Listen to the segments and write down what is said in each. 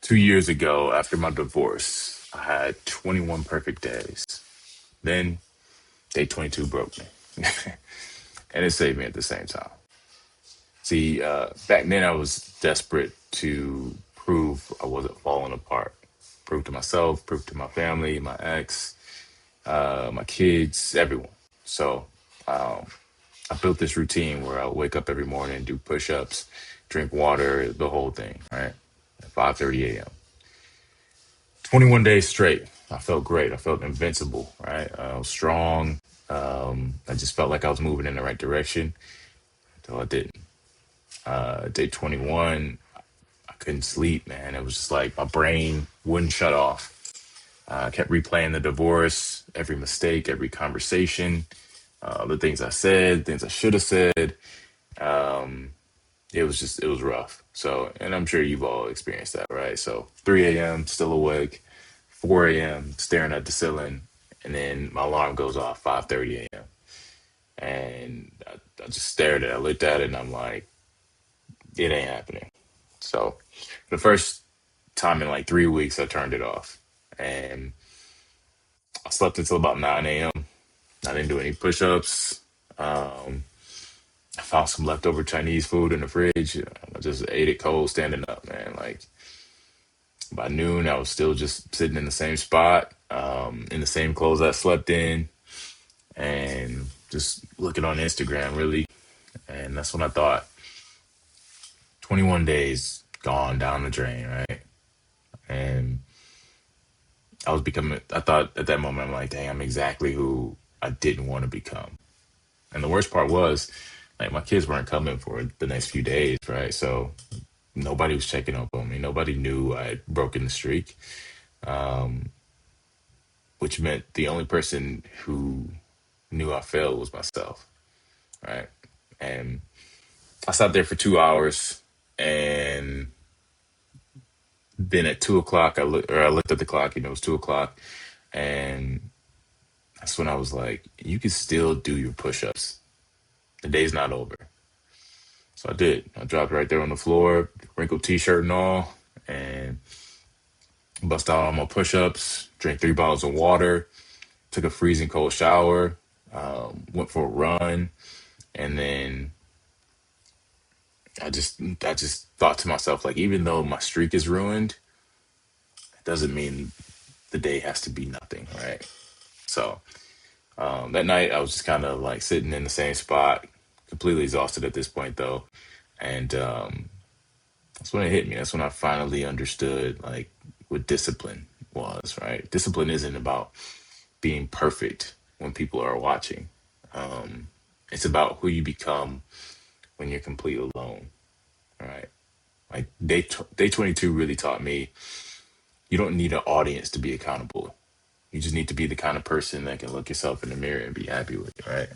2 years ago, after my divorce, I had 21 perfect days. Then day 22 broke me, and it saved me at the same time. See, back then I was desperate to prove I wasn't falling apart. Prove to myself, prove to my family, my ex, my kids, everyone. So I built this routine where I wake up every morning, do push-ups, drink water, the whole thing, right? At 5:30 a.m. 21 days straight. I felt great. I felt invincible, right? I was strong. I just felt like I was moving in the right direction until I didn't. Day 21, I couldn't sleep, man. It was just like my brain wouldn't shut off. I kept replaying the divorce, every mistake, every conversation, the things I said, things I should have said. It was rough. So, and I'm sure you've all experienced that, right? So, 3 a.m., still awake, 4 a.m., staring at the ceiling, and then my alarm goes off 5:30 a.m. And I just stared at it. I looked at it and I'm like, it ain't happening. So, the first time in like 3 weeks, I turned it off. And I slept until about 9 a.m. I didn't do any push ups. I found some leftover Chinese food in the fridge. I just ate it cold standing up, man. Like by noon, I was still just sitting in the same spot, in the same clothes I slept in, and just looking on Instagram, really. And that's when I thought 21 days gone down the drain, right? And I thought at that moment, I'm like, dang, I'm exactly who I didn't want to become. And the worst part was, like, my kids weren't coming for the next few days, right? So nobody was checking up on me. Nobody knew I had broken the streak, which meant the only person who knew I failed was myself, right? And I sat there for 2 hours, and then at 2 o'clock, I looked at the clock, and it was 2 o'clock, and that's when I was like, you can still do your push-ups. The day's not over. So I did. I dropped right there on the floor, wrinkled t-shirt and all, and bust out all my push-ups, drank 3 bottles of water, took a freezing cold shower, went for a run, and then I just thought to myself, like, even though my streak is ruined, it doesn't mean the day has to be nothing, right? So that night I was just kind of like sitting in the same spot, completely exhausted at this point though, and that's when it hit me. That's when I finally understood like what discipline was, right? Discipline isn't about being perfect when people are watching. It's about who you become when you're completely alone, right? Like day 22 really taught me you don't need an audience to be accountable. You just need to be the kind of person that can look yourself in the mirror and be happy with it, right?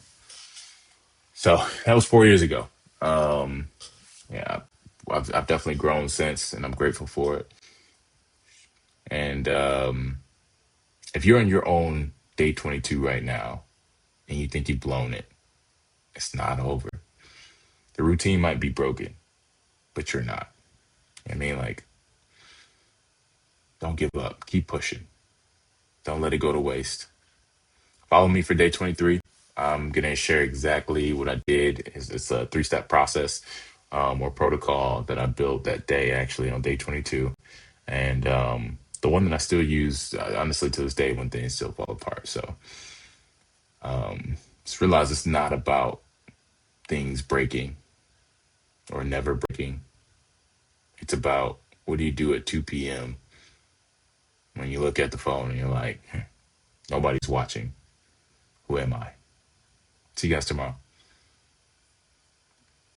So that was 4 years ago. Yeah, I've definitely grown since, and I'm grateful for it. And if you're on your own day 22 right now and you think you've blown it, it's not over. The routine might be broken, but you're not. I mean, like, don't give up. Keep pushing. Don't let it go to waste. Follow me for day 23. I'm going to share exactly what I did. It's a three-step process or protocol that I built that day, actually, on day 22. And the one that I still use, honestly, to this day when things still fall apart. So just realize it's not about things breaking or never breaking. It's about what do you do at 2 p.m. when you look at the phone and you're like, nobody's watching. Who am I? See you guys tomorrow.